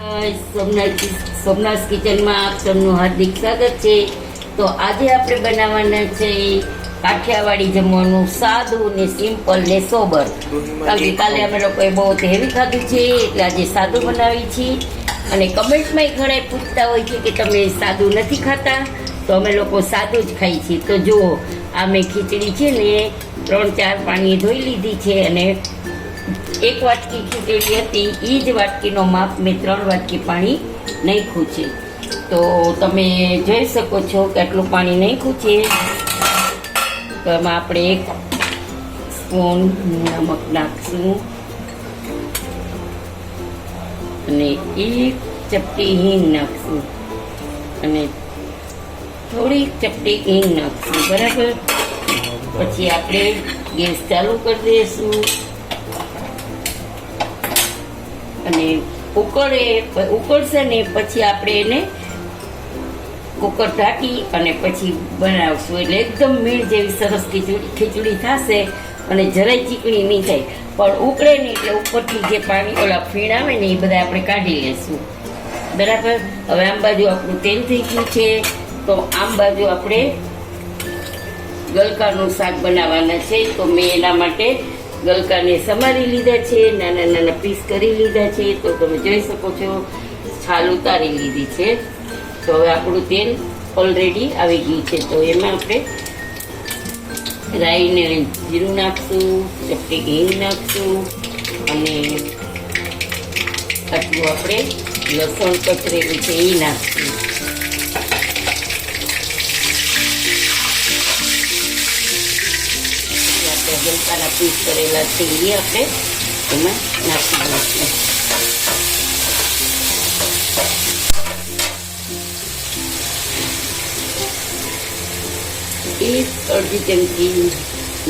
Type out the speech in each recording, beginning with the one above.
સોમનાથ કિચનમાં આપ સૌનું હાર્દિક સ્વાગત છે। તો આજે આપણે બનાવવાના છે કાઠિયાવાડી જમવાનું, સાદું ને સિમ્પલ ને સોબર। કારણ કે કાલે અમે લોકોએ બહુ હેવી ખાધું છે એટલે આજે સાદું બનાવી છીએ। અને કમેન્ટમાં ઘણા પૂછતા હોય છે કે તમે સાદું નથી ખાતા, તો અમે લોકો સાદું જ ખાઈએ છીએ। તો જુઓ, આ મેં ખીચડી છે ને 3-4 પાણી ધોઈ લીધી છે અને 1 વાટકી ખીચડી હતી, એ જ વાટકીનો માપ મેં 3 વાટકી પાણી નાખ્યું છે। તો તમે જોઈ શકો છો કેટલું પાણી નાખ્યું છે। તો એમાં આપણે 1 સ્પૂન નમક નાખશું અને 1 ચપટી હિંગ નાખશું અને થોડીક ચપટી હિંગ નાખશું, બરાબર। પછી આપણે ગેસ ચાલુ કરી દઈશું અને ઉકળશે ને પછી આપણે એને કુકર ઢાંકી અને પછી બનાવશું, એટલે એકદમ મીણ જેવી સરસ ખીચડી થશે અને જરાય ચીકણી નહીં થાય। પણ ઉકળે નહીં એટલે ઉપરથી જે પાણી ઓલા ફીણ આવે ને એ બધા આપણે કાઢી લેશું, બરાબર। હવે આમ બાજુ આપણું તેલ થઈ ગયું છે, તો આમ બાજુ આપણે ગલકાનું શાક બનાવવાના છે। તો મેં એના માટે ગલકાને સમારી લીધા છે, નાના નાના પીસ કરી લીધા છે। તો તમે જોઈ શકો છો છાલ ઉતારી લીધી છે। તો હવે આપણું તેલ ઓલરેડી આવી ગયું છે, તો એમાં આપણે રાઈ ને જીરું નાખશું, ચપટી હિંગ નાખશું અને આટલું આપણે લસણ કચરેલું છે એ નાખશું। ગલકાના પીસ કરેલા છે એ આપણે એમાં નાખી દઈશું। અડધી ચમચી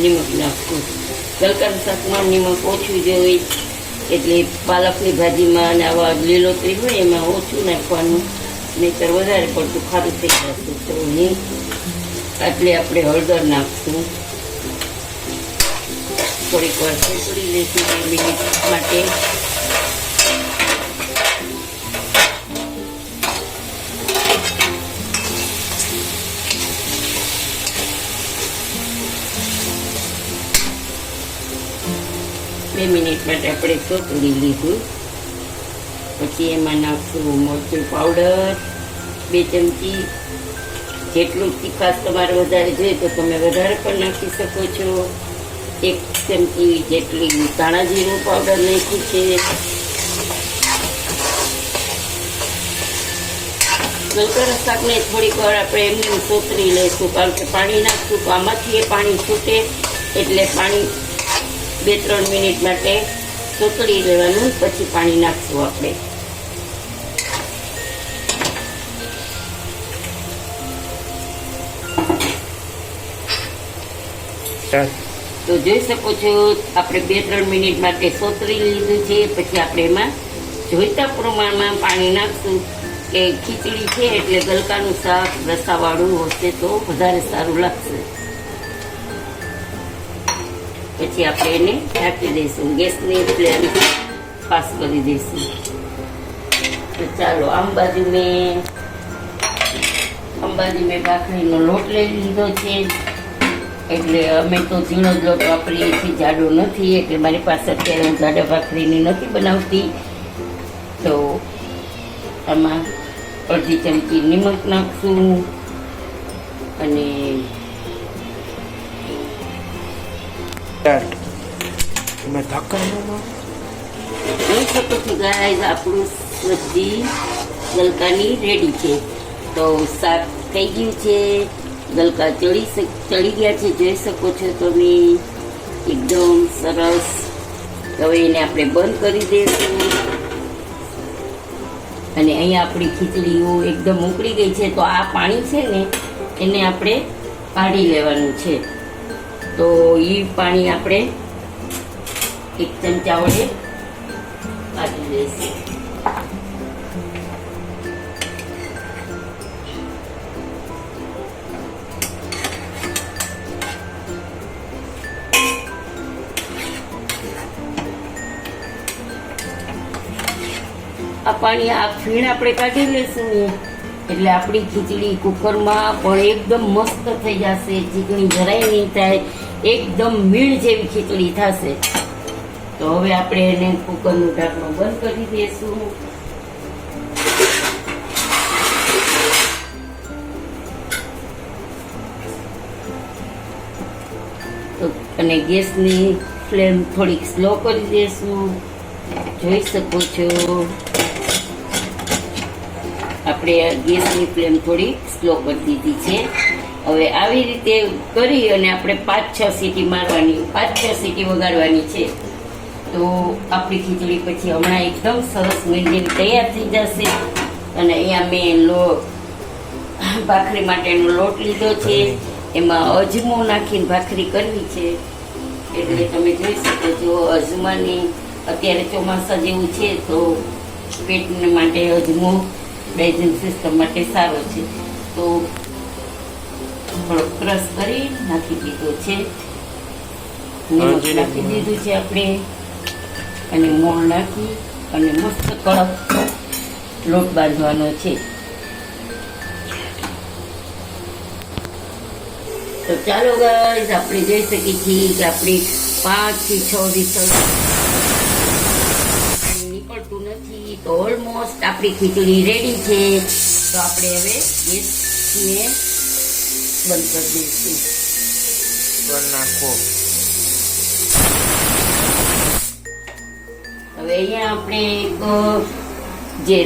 નિમક નાખવું। ગલકાના શાકમાં નિમક ઓછું જોઈએ, એટલે પાલકની ભાજીમાં અને આવા લીલોતરી હોય એમાં ઓછું નાખવાનું, નહીંતર વધારે પડતું ખારું થઈ જશે। તો એટલે આપણે હળદર નાખશું, થોડીક વાર છોડી લઈશું 2 મિનિટ માટે। આપણે સોતરી લીધું, પછી એમાં નાખશું મરચું પાવડર 2 ચમચી। જેટલું તીખાશ તમારે વધારે જોઈએ તો તમે વધારે પણ નાખી શકો છો। 1 ચમચી જેટલી ધાણા જીરું પાવડર નાખ્યું છે। ગલકાના શાકને થોડીક વાર આપણે એમને સોતરી લઈશું, કારણ કે પાણી નાખશું તો આમાંથી એ પાણી છૂટે, એટલે પાણી 2-3 મિનિટ માટે સોતરી લેવાનું, પછી પાણી નાખશું આપણે। તો જોઈ શકો છો આપણે 2-3 મિનિટ માટે સોતરી લીધું છે। પછી આપણે એમાં જોઈતા પ્રમાણમાં પાણી નાખશું, કે ખીચડી છે એટલે ગલકાનું શાક રસાવાળું હશે તો વધારે સારું લાગશે। પછી આપણે એને ઢાંકી દઈશું, ગેસની ફ્લેમ ફાસ્ટ કરી દઈશું। તો ચાલો, આમ બાજુ મેં ભાખરીનો લોટ લઈ લીધો છે, એટલે અમે તો ઝીણો જ લોટ વાપરીએ છીએ, જાડો નથી, એટલે મારી પાસે અત્યારે હું જાડા ભાખરીની નથી બનાવતી। તો આમાં અડધી ચમચી નિમક નાખશું અને જોઈ શકો છો ગાઈઝ, આપણું સબ્જી ગલકાની રેડી છે। તો શાક થઈ ગયું છે, ગલકા ચડી ગયા છે, જોઈ શકો છો તમે, એકદમ સરસ। હવે એને આપણે બંધ કરી દઈશું અને અહીંયા આપણી ખીચડીઓ એકદમ ઉકળી ગઈ છે। તો આ પાણી છે ને એને આપણે કાઢી લેવાનું છે। તો એ પાણી આપણે 1 ચમચા વડે કાઢી લઈશું। આ પાણી આ ફીણ આપણે કાઢી લેશું ને એટલે આપણી ખીચડી કુકરમાં પણ એકદમ મસ્ત થઈ જશે, ચીકણી જરાય નહીં થાય, એકદમ મીણ જેવી ખીચડી થશે. તો હવે આપણે એને કુકરનું ઢાંકણું બંધ કરી દઈશું. અને ગેસની ફ્લેમ થોડીક સ્લો કરી દઈશું. જોઈ શકો છો આપણે ગેસની ફ્લેમ થોડી સ્લો કરી દીધી છે. હવે આવી રીતે કરી અને આપણે 5-6 સીટી મારવાની, 5-6 સીટી વગાડવાની છે. તો આપણી ખીચડી પછી હમણાં એકદમ સરસ મીંડી તૈયાર થઈ જશે. અને અહીંયા મેં ભાખરી માટેનો લોટ લીધો છે, એમાં અજમો નાખીને ભાખરી કરવી છે. એટલે તમે જોઈ શકો છો અજમાની અત્યારે ચોમાસા જેવું છે તો પેટને માટે અજમો ડાયજેશન સિસ્ટમ માટે સારો છે. તો થોડો ક્રશ કરી નાખી દીધો છે, નમક નાખી દીધું છે આપણે, અને મોણ નાખી અને મસ્ત કડક લોટ બાંધવાનો છે. તો ચાલો ગાઈસ આપણે જોઈ શકીએ છીએ કે આપણી 5 થી 6 વિસલ નીકળતું નથી. તો ઓલમોસ્ટ આપણી ખીચડી રેડી છે. તો આપણે હવે ગેસને બંધ કરી દઈશું. હવે અહીંયા આપણે જે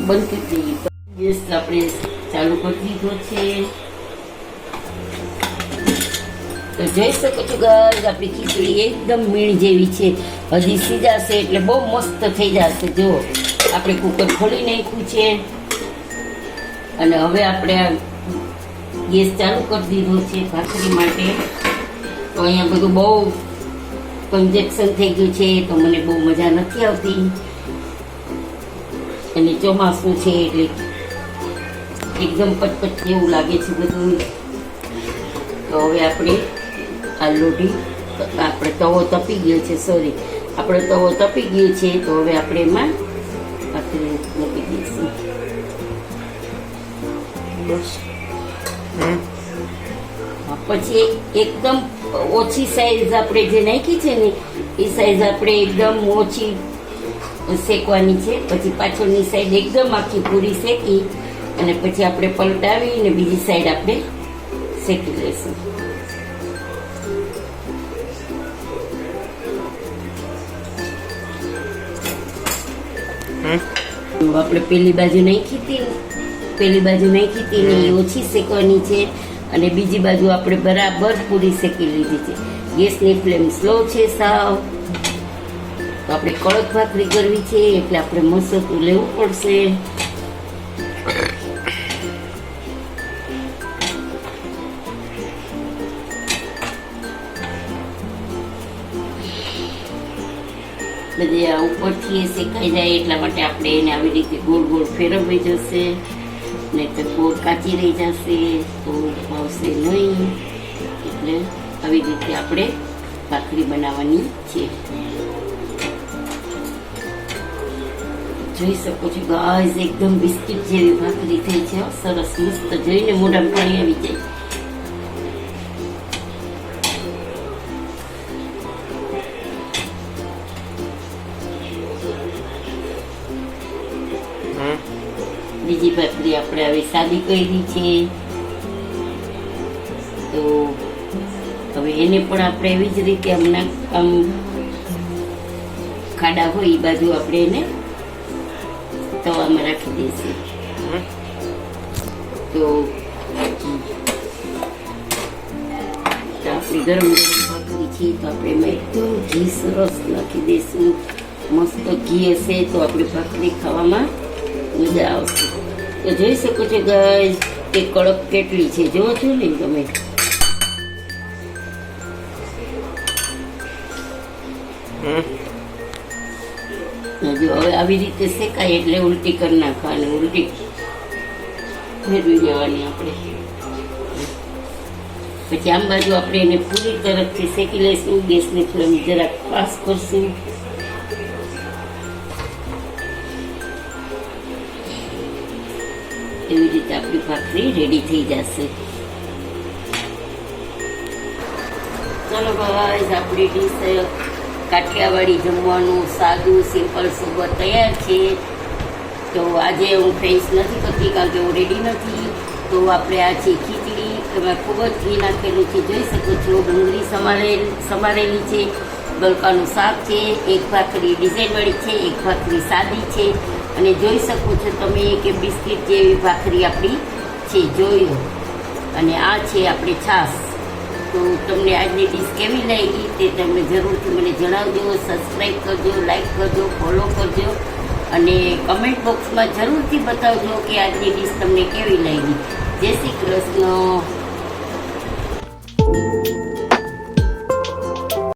બંધ કરી દઈએ, ગેસ આપણે ચાલુ કરી દીધો છે. તો જોઈ શકો છો ગાઈસ આપણી ખીચડી એકદમ મીણ જેવી છે. હજી સીજાશે એટલે બહુ મસ્ત થઈ જશે. જો આપણે કુકર ખોલી નાખ્યું છે અને હવે આપણે ગેસ ચાલુ કરી દીધો છે ભાખરી માટે. તો અહીંયા બધું બહુ કન્જેક્શન થઈ ગયું છે તો મને બહુ મજા નથી આવતી. અને ચોમાસું છે એટલે એકદમ કટકટ જેવું લાગે છે બધું. તો હવે આપણે આ લોઢી આપણે તવો તપી ગયો છે, સોરી આપણો તવો તપી ગયો છે. તો હવે આપણે એમાં ભાખરી મૂકી દઈશું. પછી એકદમ ઓછી સાઈઝ આપણે જે નાખી છે ને એ સાઈઝ આપણે એકદમ ઓછી શેકવાની છે. પછી પાછળની સાઈડ એકદમ આખી પૂરી શેકી અને પછી આપણે પલટાવી અને બીજી સાઈડ આપણે શેકી લઈશું. આપણે પેલી બાજુ નાખી હતી ને એ ઓછી શેકવાની છે અને બીજી બાજુ આપણે બરાબર પૂરી શેકી લીધી છે. ગેસની ફ્લેમ સ્લો છે સાવ. તો આપણે કડક ભાખરી કરવી છે એટલે આપણે મસોતું લેવું પડશે. બધી આ ઉપરથી શેકાઈ જાય એટલા માટે આપણે એને આવી રીતે ગોળ ગોળ ફેરવવી જશે, નહીં તો ગોળ કાચી રહી જશે તો ભાવશે નહીં. એટલે આવી રીતે આપણે ભાખરી બનાવવાની છે. જોઈ શકો છો ગાઈસ એકદમ બિસ્કિટ જેવી ભાખરી થઈ છે, સરસ મસ્ત. જોઈને મોઢામાં પાણી આવી જાય. બીજી ભાખરી આપણે હવે સાદી કરી છે. તો હવે એને પણ આપણે એવી જ રીતે આમ ખાડા હોય એ બાજુ આપણે એને તવામાં રાખી દઈશું. તો આપણી ગરમ ગરમ ભાખરી છે તો આપણે એમાં એકદમ ઘી સરસ નાખી દઈશું. મસ્ત ઘી હશે તો આપણી ભાખરી ખાવામાં મજા આવશે. તો જોઈ શકો છો ગાઈસ કે કડક કેટલી છે, જોવો છો ને તમે. જો હવે આવી રીતે શેકાય એટલે ઉલટી કરી નાખવાની, ઉલટી ફેરવી દેવાની આપણે. પછી આમ બાજુ આપણે એને પૂરી તરફથી શેકી લઈશું. ગેસની ફ્લેમ જરાક ફાસ્ટ કરશું. એવી રીતે આપણી ભાખરી રેડી થઈ જશે. ચલો ગાઈસ, આપણી ડીશ કાઠિયાવાડી જમવાનું સાદું સિમ્પલ સોબર તૈયાર છે. તો આજે હું ફ્રેશ નથી કરતી કારણ કે હું રેડી નથી. તો આપણે આ છે ખીચડી, એમાં ખૂબ જ ઘી નાખેલું છે, જોઈ શકો છો. ડુંગળી સમારેલી છે, ગલકાનું શાક છે, એક ભાખરી ડિઝાઇનવાળી છે, એક ભાખરી સાદી છે, અને જોઈ શકો છો તમે કે બિસ્કિટ જેવી ભાખરી આપણી છે, જોઈ. અને આ છે આપણે છાશ. તો તમને આજની ડીશ કેવી લાગી તે તમે જરૂરથી મને જણાવજો. સબસ્ક્રાઈબ કરજો, લાઈક કરજો, ફોલો કરજો, અને કમેન્ટ બોક્સમાં જરૂરથી બતાવજો કે આજની ડીશ તમને કેવી લાગી. જય શ્રી કૃષ્ણ.